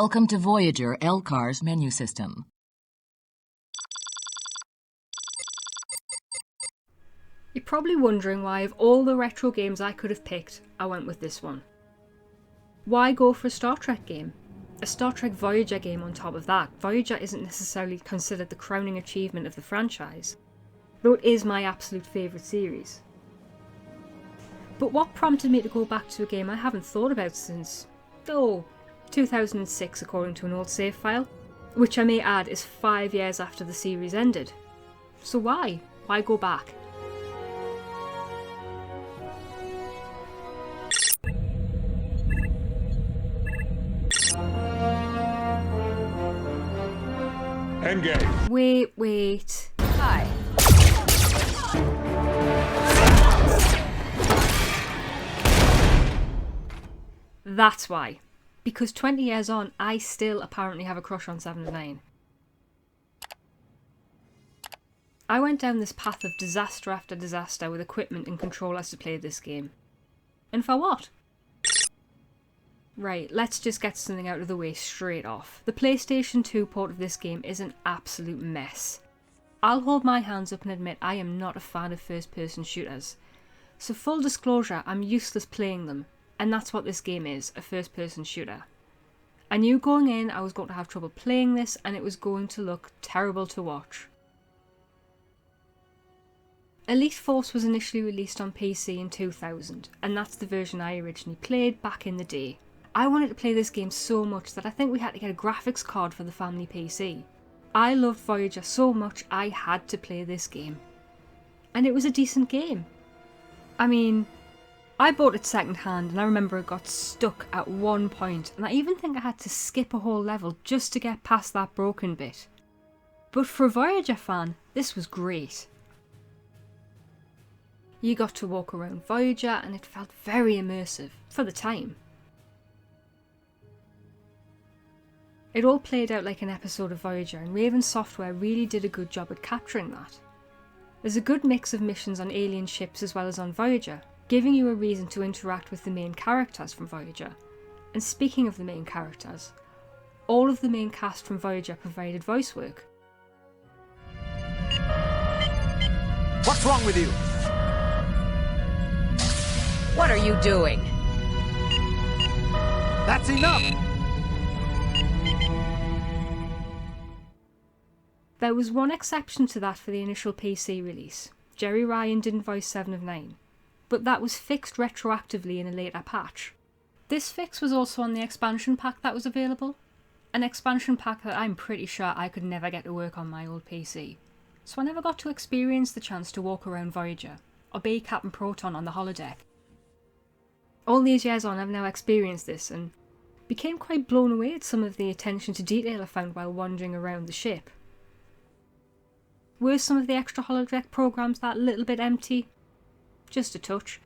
Welcome to Voyager LCAR's menu system. You're probably wondering why of all the retro games I could have picked, I went with this one. Why go for a Star Trek game? A Star Trek Voyager game on top of that. Voyager isn't necessarily considered the crowning achievement of the franchise, though it is my absolute favourite series. But what prompted me to go back to a game I haven't thought about since, 2006 according to an old save file, which I may add is 5 years after the series ended. So why? Why go back? Engage. Wait. Hi. That's why. Because 20 years on, I still apparently have a crush on 7 of 9. I went down this path of disaster after disaster with equipment and controllers to play this game. And for what? Right, let's just get something out of the way straight off. The PlayStation 2 port of this game is an absolute mess. I'll hold my hands up and admit I am not a fan of first-person shooters. So full disclosure, I'm useless playing them. And that's what this game is, a first-person shooter. I knew going in I was going to have trouble playing this and it was going to look terrible to watch. Elite Force was initially released on PC in 2000, and that's the version I originally played back in the day. I wanted to play this game so much that I think we had to get a graphics card for the family PC. I loved Voyager so much I had to play this game. And it was a decent game. I mean, I bought it second hand and I remember it got stuck at one point, and I even think I had to skip a whole level just to get past that broken bit. But for a Voyager fan, this was great. You got to walk around Voyager and it felt very immersive, for the time. It all played out like an episode of Voyager, and Raven Software really did a good job at capturing that. There's a good mix of missions on alien ships as well as on Voyager, giving you a reason to interact with the main characters from Voyager. And speaking of the main characters, all of the main cast from Voyager provided voice work. What's wrong with you? What are you doing? That's enough! There was one exception to that for the initial PC release. Jerry Ryan didn't voice 7 of 9, but that was fixed retroactively in a later patch. This fix was also on the expansion pack that was available, an expansion pack that I'm pretty sure I could never get to work on my old PC. So I never got to experience the chance to walk around Voyager, or be Captain Proton on the holodeck. All these years on, I've now experienced this, and became quite blown away at some of the attention to detail I found while wandering around the ship. Were some of the extra holodeck programs that little bit empty? Just a touch.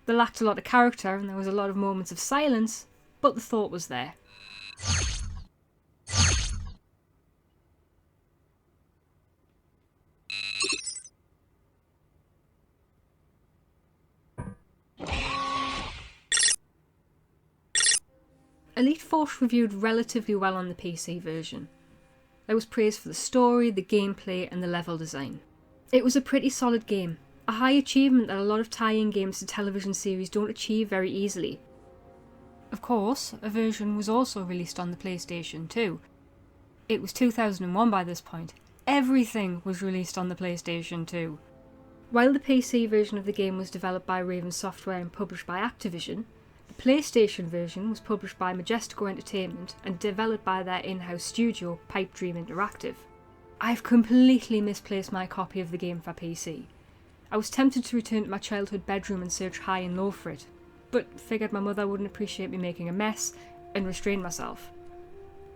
They lacked a lot of character and there was a lot of moments of silence, but the thought was there. Elite Force reviewed relatively well on the PC version. There was praise for the story, the gameplay and the level design. It was a pretty solid game, a high achievement that a lot of tie-in games to television series don't achieve very easily. Of course, a version was also released on the PlayStation 2. It was 2001 by this point. Everything was released on the PlayStation 2. While the PC version of the game was developed by Raven Software and published by Activision, the PlayStation version was published by Majestico Entertainment and developed by their in-house studio, Pipe Dream Interactive. I've completely misplaced my copy of the game for PC. I was tempted to return to my childhood bedroom and search high and low for it, but figured my mother wouldn't appreciate me making a mess and restrained myself.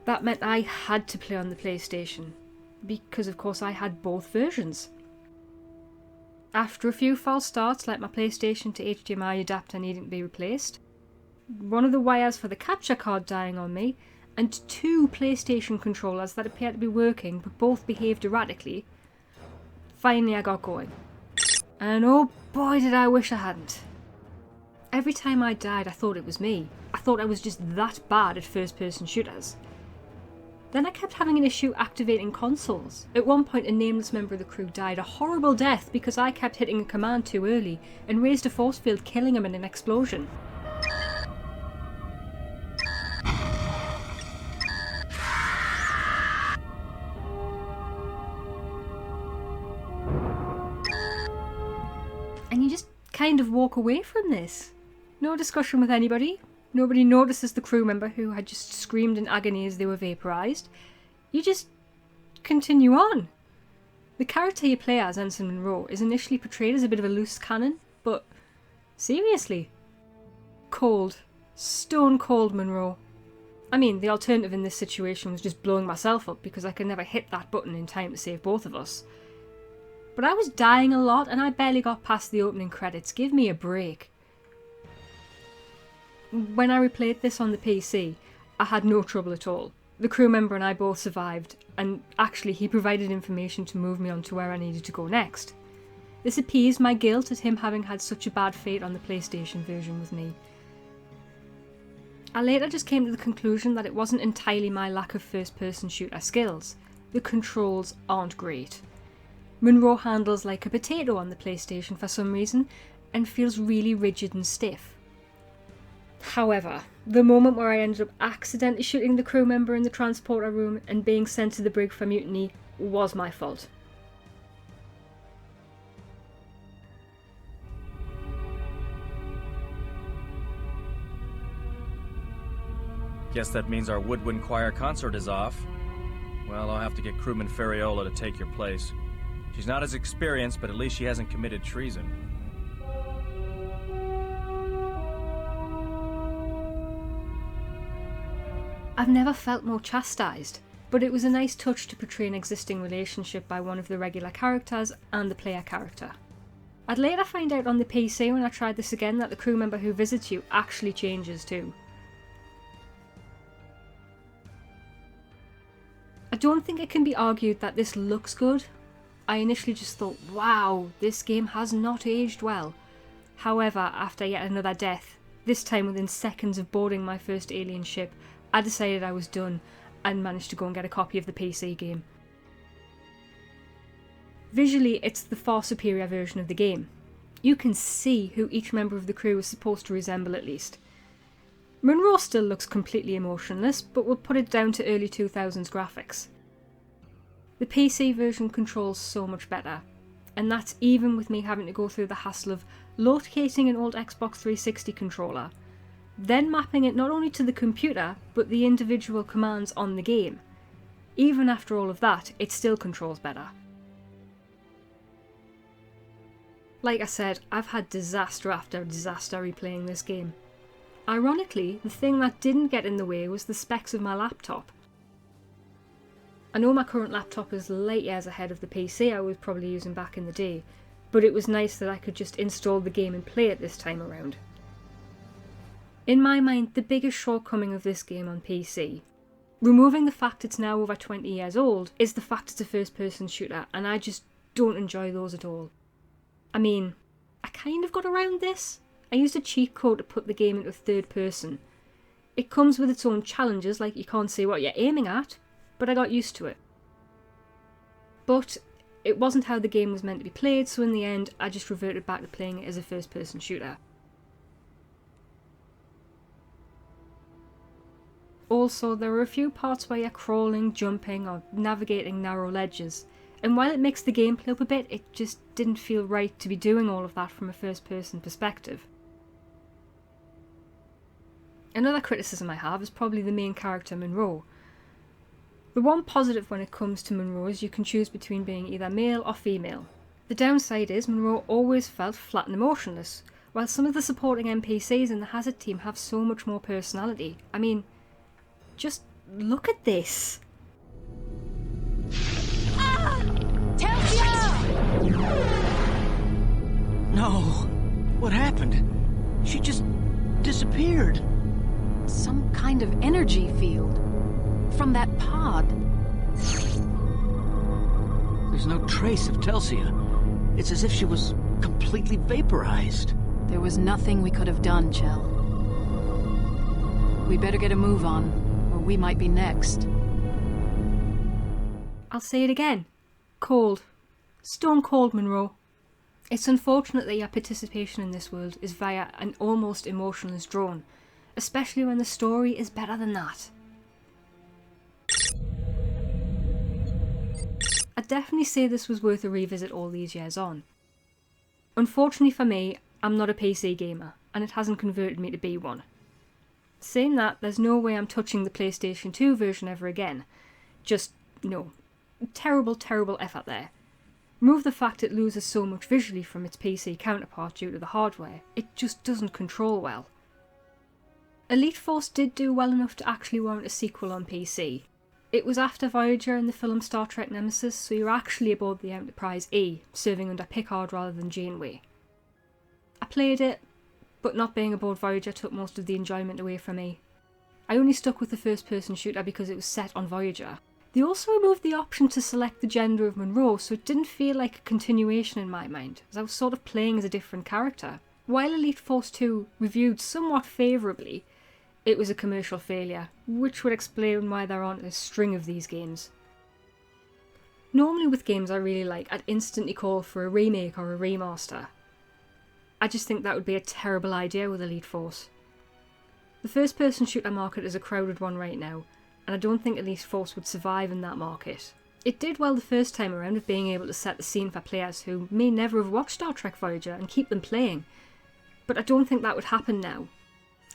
That meant I had to play on the PlayStation, because of course I had both versions. After a few false starts like my PlayStation to HDMI adapter needing to be replaced, one of the wires for the capture card dying on me, and 2 PlayStation controllers that appeared to be working but both behaved erratically, finally I got going. And oh boy did I wish I hadn't. Every time I died, I thought it was me. I thought I was just that bad at first-person shooters. Then I kept having an issue activating consoles. At one point, a nameless member of the crew died a horrible death because I kept hitting a command too early and raised a force field, killing him in an explosion. And you just kind of walk away from this. No discussion with anybody. Nobody notices the crew member who had just screamed in agony as they were vaporised. You just continue on. The character you play as, Ensign Monroe, is initially portrayed as a bit of a loose cannon, but seriously. Cold. Stone cold Monroe. I mean, the alternative in this situation was just blowing myself up because I could never hit that button in time to save both of us. But I was dying a lot and I barely got past the opening credits. Give me a break. When I replayed this on the PC, I had no trouble at all. The crew member and I both survived, and actually he provided information to move me on to where I needed to go next. This appeased my guilt at him having had such a bad fate on the PlayStation version with me. I later just came to the conclusion that it wasn't entirely my lack of first-person shooter skills. The controls aren't great. Monroe handles like a potato on the PlayStation for some reason, and feels really rigid and stiff. However, the moment where I ended up accidentally shooting the crew member in the transporter room and being sent to the brig for mutiny was my fault. Guess that means our woodwind choir concert is off. Well, I'll have to get crewman Ferriola to take your place. She's not as experienced, but at least she hasn't committed treason. I've never felt more chastised, but it was a nice touch to portray an existing relationship by one of the regular characters and the player character. I'd later find out on the PC when I tried this again that the crew member who visits you actually changes too. I don't think it can be argued that this looks good. I initially just thought, wow, this game has not aged well. However, after yet another death, this time within seconds of boarding my first alien ship, I decided I was done and managed to go and get a copy of the PC game. Visually, it's the far superior version of the game. You can see who each member of the crew is supposed to resemble at least. Monroe still looks completely emotionless, but we'll put it down to early 2000s graphics. The PC version controls so much better, and that's even with me having to go through the hassle of locating an old Xbox 360 controller, then mapping it not only to the computer, but the individual commands on the game. Even after all of that, it still controls better. Like I said, I've had disaster after disaster replaying this game. Ironically, the thing that didn't get in the way was the specs of my laptop. I know my current laptop is light years ahead of the PC I was probably using back in the day, but it was nice that I could just install the game and play it this time around. In my mind, the biggest shortcoming of this game on PC, removing the fact it's now over 20 years old, is the fact it's a first-person shooter, and I just don't enjoy those at all. I mean, I kind of got around this. I used a cheat code to put the game into third person. It comes with its own challenges, like you can't see what you're aiming at, but I got used to it. But it wasn't how the game was meant to be played, so in the end, I just reverted back to playing it as a first-person shooter. Also, there are a few parts where you're crawling, jumping, or navigating narrow ledges, and while it makes the gameplay up a bit, it just didn't feel right to be doing all of that from a first-person perspective. Another criticism I have is probably the main character, Monroe. The one positive when it comes to Monroe is you can choose between being either male or female. The downside is Monroe always felt flat and emotionless, while some of the supporting NPCs in the Hazard team have so much more personality. I mean, just look at this. No. What happened? She just disappeared. Some kind of energy field. From that pod. There's no trace of Telsia. It's as if she was completely vaporized. There was nothing we could have done, Chell. We better get a move on, or we might be next. I'll say it again. Cold. Stone cold, Monroe. It's unfortunate that your participation in this world is via an almost emotionless drone, especially when the story is better than that. I'd definitely say this was worth a revisit all these years on. Unfortunately for me, I'm not a PC gamer, and it hasn't converted me to be one. Saying that, there's no way I'm touching the PlayStation 2 version ever again. Just, no. Terrible, terrible effort there. Remove the fact it loses so much visually from its PC counterpart due to the hardware, it just doesn't control well. Elite Force did do well enough to actually warrant a sequel on PC. It was after Voyager and the film Star Trek Nemesis, so you're actually aboard the Enterprise E, serving under Picard rather than Janeway. I played it, but not being aboard Voyager took most of the enjoyment away from me. I only stuck with the first-person shooter because it was set on Voyager. They also removed the option to select the gender of Monroe, so it didn't feel like a continuation in my mind, as I was sort of playing as a different character. While Elite Force 2 reviewed somewhat favourably, it was a commercial failure, which would explain why there aren't a string of these games. Normally with games I really like, I'd instantly call for a remake or a remaster. I just think that would be a terrible idea with Elite Force. The first-person shooter market is a crowded one right now, and I don't think Elite Force would survive in that market. It did well the first time around with being able to set the scene for players who may never have watched Star Trek Voyager and keep them playing, but I don't think that would happen now.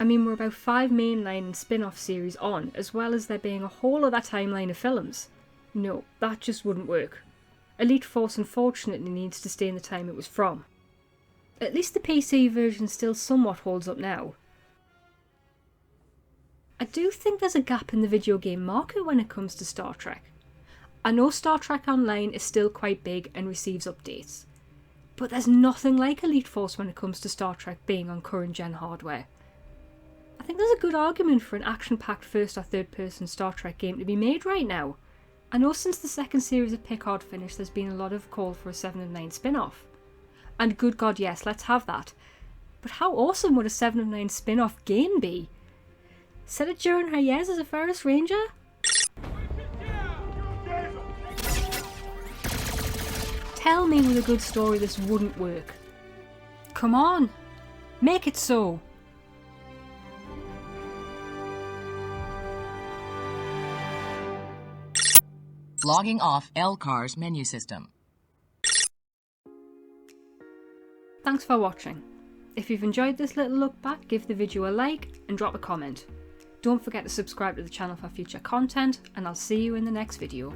I mean, we're about 5 mainline and spin-off series on, as well as there being a whole other timeline of films. No, that just wouldn't work. Elite Force unfortunately needs to stay in the time it was from. At least the PC version still somewhat holds up now. I do think there's a gap in the video game market when it comes to Star Trek. I know Star Trek Online is still quite big and receives updates, but there's nothing like Elite Force when it comes to Star Trek being on current gen hardware. I think there's a good argument for an action-packed first or third-person Star Trek game to be made right now. I know since the second series of Picard finished there's been a lot of call for a 7 of 9 spin-off. And good god yes, let's have that. But how awesome would a 7 of 9 spin-off game be? Set it during her years as a Forest Ranger? Tell me with a good story this wouldn't work. Come on, make it so. Logging off LCAR's menu system. Thanks for watching. If you've enjoyed this little look back, give the video a like and drop a comment. Don't forget to subscribe to the channel for future content, and I'll see you in the next video.